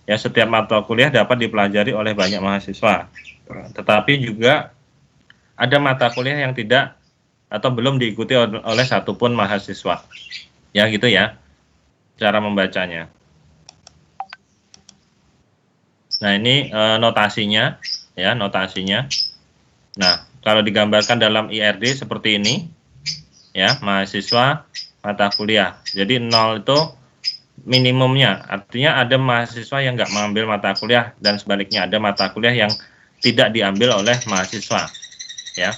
Ya, setiap mata kuliah dapat dipelajari oleh banyak mahasiswa. Tetapi juga ada mata kuliah yang tidak atau belum diikuti oleh satupun mahasiswa. Ya, gitu ya cara membacanya. Nah, ini notasinya, ya, notasinya. Nah, kalau digambarkan dalam IRD seperti ini, ya, mahasiswa mata kuliah. Jadi 0 itu minimumnya, artinya ada mahasiswa yang nggak mengambil mata kuliah dan sebaliknya ada mata kuliah yang tidak diambil oleh mahasiswa, ya.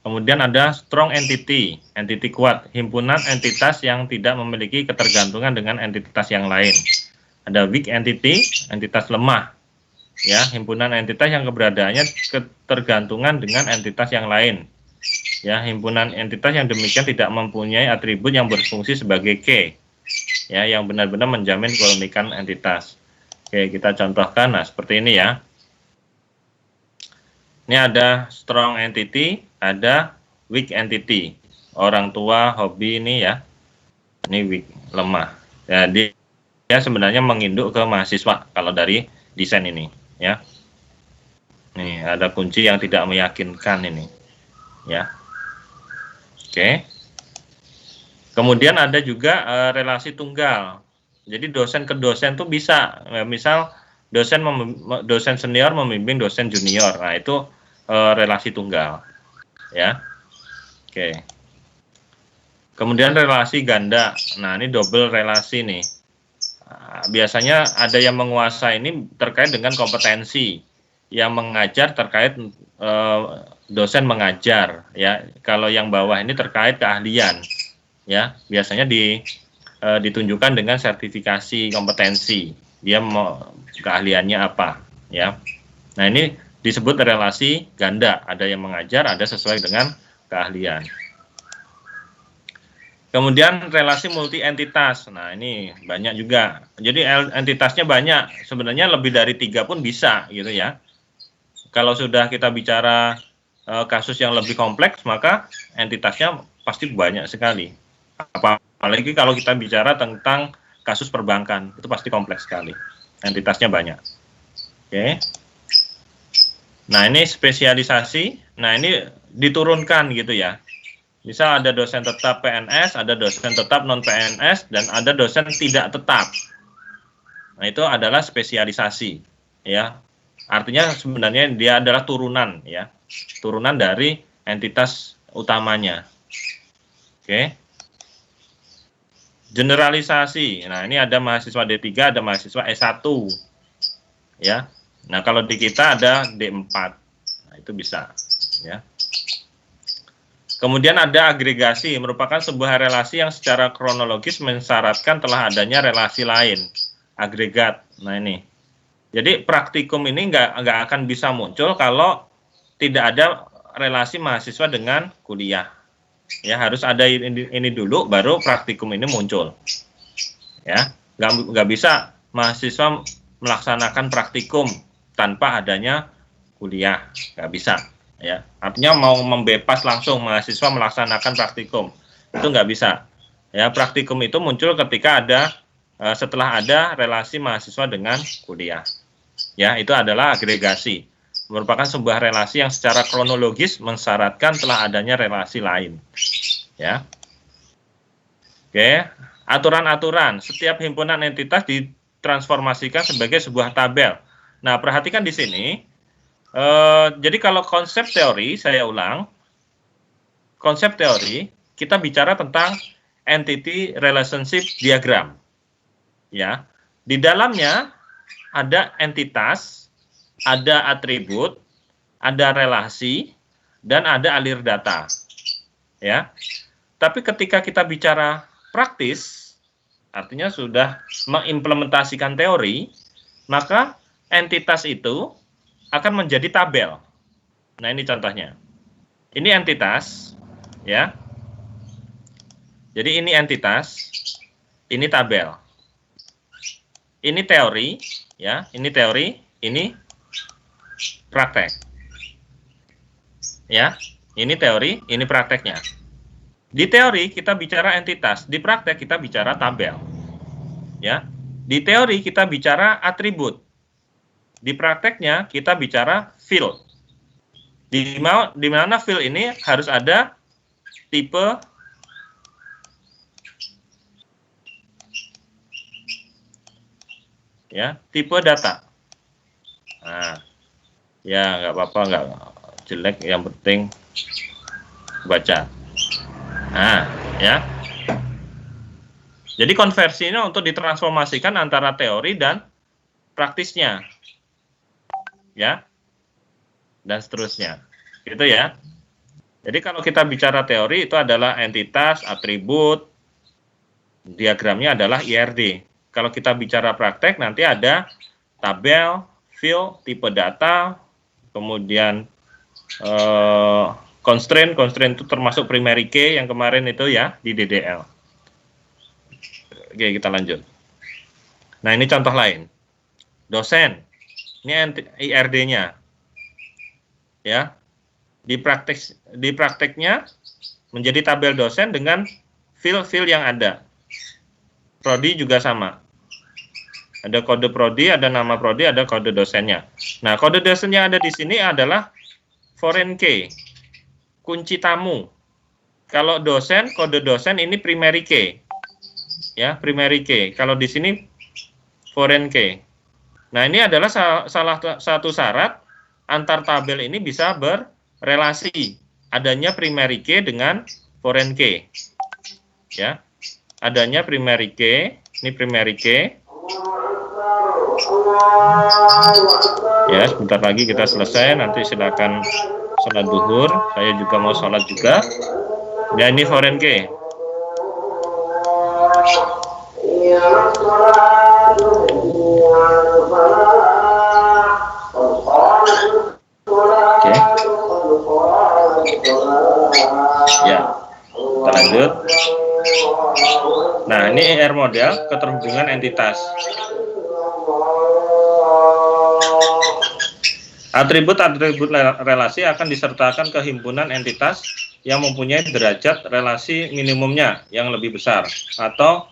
Kemudian ada strong entity, entity kuat, himpunan entitas yang tidak memiliki ketergantungan dengan entitas yang lain. Ada weak entity, entitas lemah, ya, himpunan entitas yang keberadaannya ketergantungan dengan entitas yang lain. Ya, himpunan entitas yang demikian tidak mempunyai atribut yang berfungsi sebagai key, ya, yang benar-benar menjamin keunikan entitas. Oke, kita contohkan, nah seperti ini ya. Ini ada strong entity, ada weak entity. Orang tua, hobi ini ya. Ini weak, lemah. Jadi dia sebenarnya menginduk ke mahasiswa kalau dari desain ini, ya. Nih, ada kunci yang tidak meyakinkan ini, ya. Oke. Kemudian ada juga relasi tunggal. Jadi dosen ke dosen tuh bisa, misal dosen senior membimbing dosen junior. Nah, itu relasi tunggal, ya. Oke. Kemudian relasi ganda. Nah, ini double relasi nih. Nah, biasanya ada yang menguasai ini terkait dengan kompetensi. Yang mengajar terkait dosen mengajar, ya. Kalau yang bawah ini terkait keahlian, ya. Biasanya ditunjukkan dengan sertifikasi kompetensi. Dia mau keahliannya apa, ya. Nah, ini disebut relasi ganda, ada yang mengajar, ada sesuai dengan keahlian. Kemudian relasi multi entitas, nah ini banyak juga. Jadi entitasnya banyak, sebenarnya lebih dari 3 pun bisa, gitu ya. Kalau sudah kita bicara kasus yang lebih kompleks, maka entitasnya pasti banyak sekali. Apalagi kalau kita bicara tentang kasus perbankan, itu pasti kompleks sekali. Entitasnya banyak. Oke. Nah, ini spesialisasi. Nah, ini diturunkan gitu ya. Misal ada dosen tetap PNS, ada dosen tetap non PNS, dan ada dosen tidak tetap. Nah, itu adalah spesialisasi, ya. Artinya sebenarnya dia adalah turunan, ya. Turunan dari entitas utamanya. Oke. Generalisasi. Nah, ini ada mahasiswa D3, ada mahasiswa S1. Ya. Nah, kalau di kita ada D4. Nah, itu bisa, ya. Kemudian ada agregasi, merupakan sebuah relasi yang secara kronologis mensyaratkan telah adanya relasi lain, agregat. Nah, ini. Jadi praktikum ini nggak akan bisa muncul kalau tidak ada relasi mahasiswa dengan kuliah. Ya, harus ada ini dulu, baru praktikum ini muncul. Ya, nggak bisa mahasiswa melaksanakan praktikum tanpa adanya kuliah, nggak bisa. Ya, artinya mau membebas langsung mahasiswa melaksanakan praktikum itu nggak bisa. Ya, praktikum itu muncul ketika ada setelah ada relasi mahasiswa dengan kuliah. Ya, itu adalah agregasi, merupakan sebuah relasi yang secara kronologis mensyaratkan telah adanya relasi lain. Ya, oke. Aturan-aturan setiap himpunan entitas ditransformasikan sebagai sebuah tabel. Nah, perhatikan di sini. Jadi kalau konsep teori, saya ulang, konsep teori kita bicara tentang entity relationship diagram, ya. Di dalamnya ada entitas, ada atribut, ada relasi, dan ada alir data, ya. Tapi ketika kita bicara praktis, artinya sudah mengimplementasikan teori, maka entitas itu akan menjadi tabel. Nah, ini contohnya. Ini entitas, ya. Jadi ini entitas, ini tabel. Ini teori, ya. Ini teori, ini praktek. Ya, ini teori, ini prakteknya. Di teori kita bicara entitas, di praktek kita bicara tabel. Ya. Di teori kita bicara atribut. Di prakteknya kita bicara field. Di mana field ini harus ada tipe tipe data. Nah, ya nggak apa-apa, nggak jelek, yang penting baca. Nah, ya. Jadi konversinya untuk ditransformasikan antara teori dan praktisnya, ya, dan seterusnya, gitu ya. Jadi kalau kita bicara teori itu adalah entitas, atribut, diagramnya adalah IRD. Kalau kita bicara praktek nanti ada tabel, field, tipe data, kemudian constraint itu termasuk primary key yang kemarin itu ya di DDL. Oke, kita lanjut. Nah, ini contoh lain. Dosen. Ini IRD-nya. Ya. Di prakteknya menjadi tabel dosen dengan field yang ada. Prodi juga sama. Ada kode prodi, ada nama prodi, ada kode dosennya. Nah, kode dosen yang ada di sini adalah foreign key. Kunci tamu. Kalau dosen, kode dosen ini primary key. Ya, primary key. Kalau di sini foreign key. Nah, ini adalah salah satu syarat antar tabel ini bisa berrelasi. Adanya primary key dengan foreign key. Ya. Adanya primary key, ini primary key. Ya, sebentar lagi kita selesai, nanti silakan sholat duhur. Saya juga mau sholat juga. Ya, ini foreign key. Oke. Ya, kita lanjut. Nah, ini ER model keterhubungan entitas. Atribut-atribut relasi akan disertakan ke himpunan entitas yang mempunyai derajat relasi minimumnya yang lebih besar, atau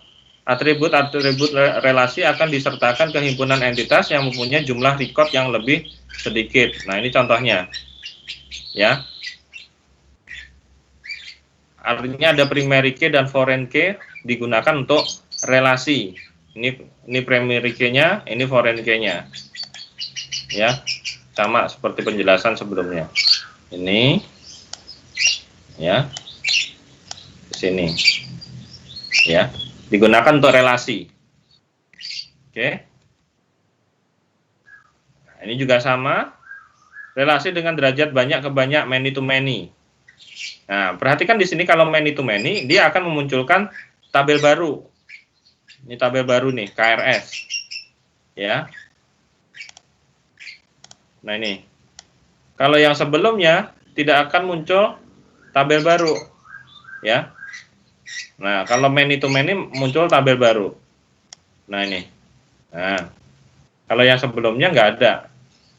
atribut-atribut relasi akan disertakan ke himpunan entitas yang mempunyai jumlah record yang lebih sedikit. Nah, ini contohnya. Ya. Artinya ada primary key dan foreign key digunakan untuk relasi. Ini primary key-nya, ini foreign key-nya. Ya. Sama seperti penjelasan sebelumnya. Ini ya. Di sini. Ya. Digunakan untuk relasi. Oke. Nah, ini juga sama. Relasi dengan derajat banyak ke banyak, many to many. Nah, perhatikan di sini kalau many to many, dia akan memunculkan tabel baru. Ini tabel baru nih, KRS. Ya. Nah, ini. Kalau yang sebelumnya tidak akan muncul tabel baru. Ya. Nah, kalau many to many muncul tabel baru. Nah, ini. Nah, kalau yang sebelumnya nggak ada.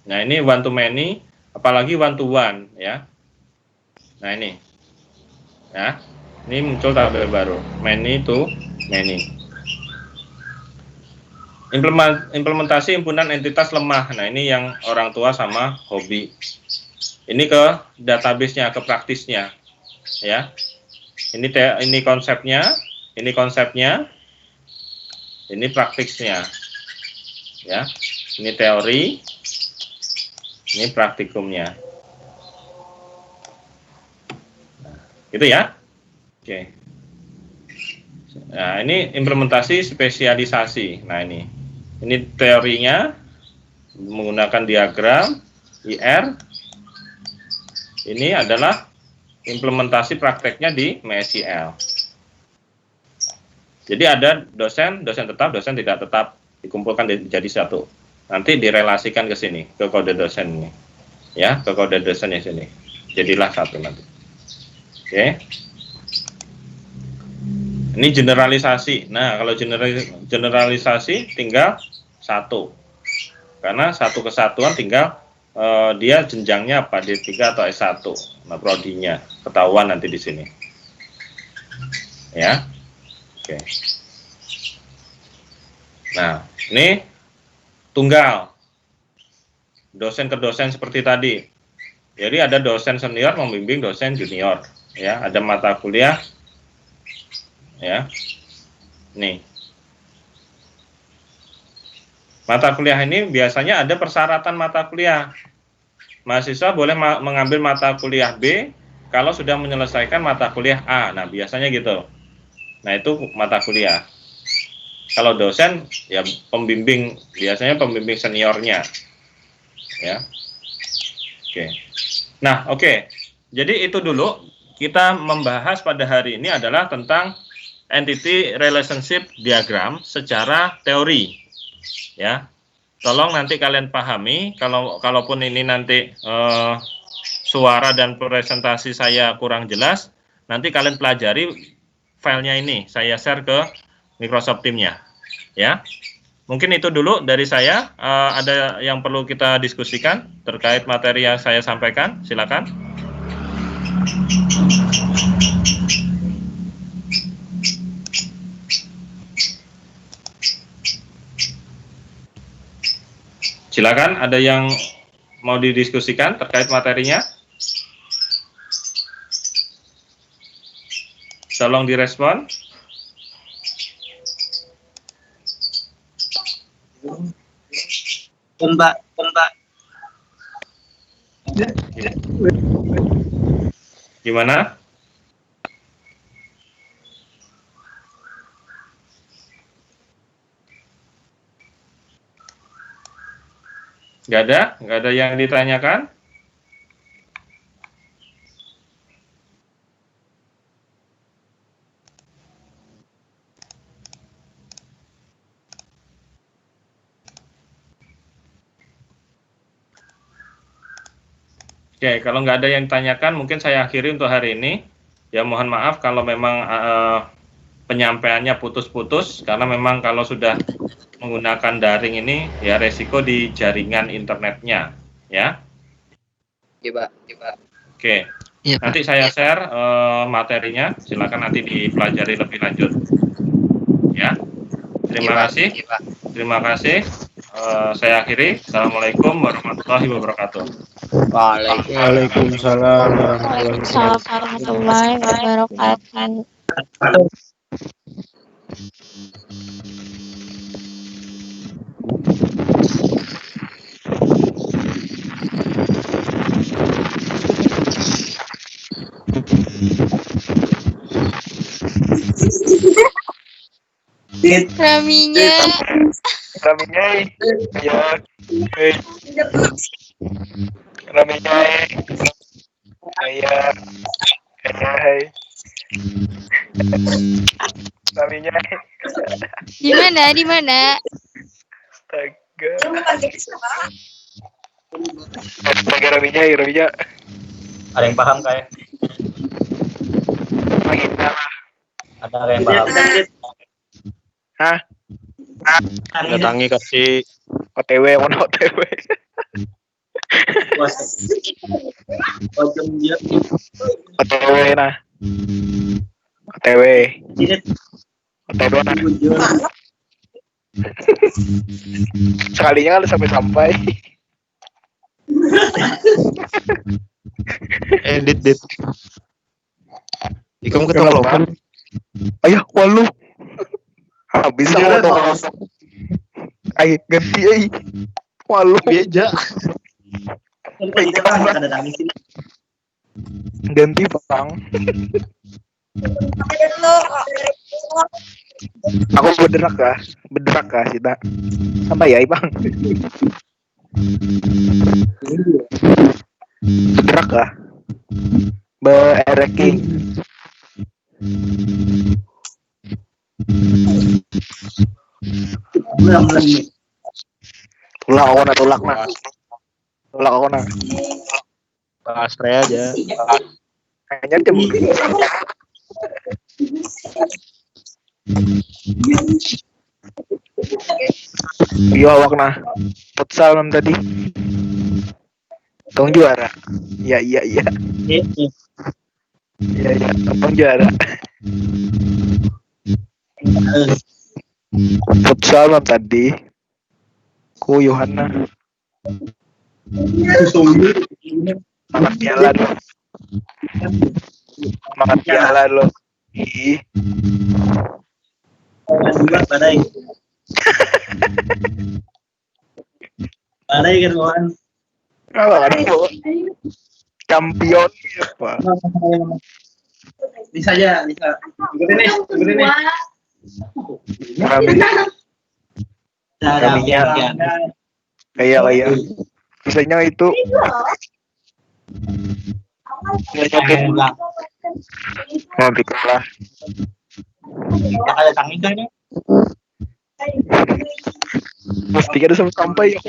Nah, ini one to many, apalagi one to one, ya. Nah, ini. Ya. Ini muncul tabel baru, many to many. Implementasi himpunan entitas lemah. Nah, ini yang orang tua sama hobi. Ini ke database-nya, ke praktisnya. Ya. Ini konsepnya, ini praktiknya. Ya. Ini teori, ini praktikumnya. Gitu ya. Oke. Nah, ini implementasi spesialisasi. Nah, ini teorinya menggunakan diagram IR. Ini adalah implementasi prakteknya di MySQL. Jadi ada dosen tetap, dosen tidak tetap, dikumpulkan jadi satu. Nanti direlasikan ke sini, ke kode dosen ini. Ya, ke kode dosen yang sini. Jadilah satu nanti. Oke. Ini generalisasi. Nah, kalau generalisasi tinggal satu. Karena satu kesatuan tinggal dia jenjangnya apa, D3 atau S1. Nah, prodinya ketahuan nanti di sini. Ya. Oke. Nah, ini tunggal. Dosen ke dosen seperti tadi. Jadi ada dosen senior membimbing dosen junior, ya. Ada mata kuliah, ya. Nih. Mata kuliah ini biasanya ada persyaratan mata kuliah. Mahasiswa boleh mengambil mata kuliah B kalau sudah menyelesaikan mata kuliah A. Nah, biasanya gitu. Nah, itu mata kuliah. Kalau dosen, ya pembimbing, biasanya pembimbing seniornya. Ya. Oke. Nah, oke. Jadi itu dulu kita membahas pada hari ini adalah tentang entity relationship diagram secara teori. Ya. Tolong nanti kalian pahami, kalaupun ini nanti suara dan presentasi saya kurang jelas, nanti kalian pelajari filenya ini, saya share ke Microsoft Teams-nya, ya. Mungkin itu dulu dari saya. Ada yang perlu kita diskusikan terkait materi yang saya sampaikan? Silakan. Silakan, ada yang mau didiskusikan terkait materinya? Tolong direspon. Mbak. Gimana? Nggak ada yang ditanyakan? Oke, kalau nggak ada yang ditanyakan, mungkin saya akhiri untuk hari ini. Ya, mohon maaf kalau memang penyampaiannya putus-putus, karena memang kalau sudah menggunakan daring ini, ya resiko di jaringan internetnya, ya. Iya, Pak. Oke, Ya, nanti saya share materinya, silakan nanti dipelajari lebih lanjut. Ya, terima kasih. Terima kasih. Saya akhiri. Assalamualaikum warahmatullahi wabarakatuh. Waalaikumsalam warahmatullahi wabarakatuh. Raminya ya. Raminya saya Raminya di mana? Astaga Raminya. Ada yang paham kayak? Ada yang paham? Hah? Datangi kasih OTW, mana OTW? OTW nah. OTW nah. Sekalinya kan sampai. edit. Ikam ketemu kan? Ayo, walu. Bisa ngomong. Ayo, ganti ay. Walu. Beja. Ganti Bang. Aku berderak kah Sita. Sampai ya Bang. Berderak kah? Bereking. Tulak aku nak. Pasrah aja. Kayaknya jam Iya awak nah. Futsal mam tadi. Tong juara. Iya. Iya, tong juara. Futsal mam tadi. Ku Yohana. Makan piala lo. Makan piala lo. Ih, juga badai. Badai kan kawan. apa kan bu? Kampion apa? Bisa aja, bisa. Ikutin nih. Kami Kaminya. kayak misalnya itu nanti kalah. Ada tangi kan? Mesti ada sampai ya.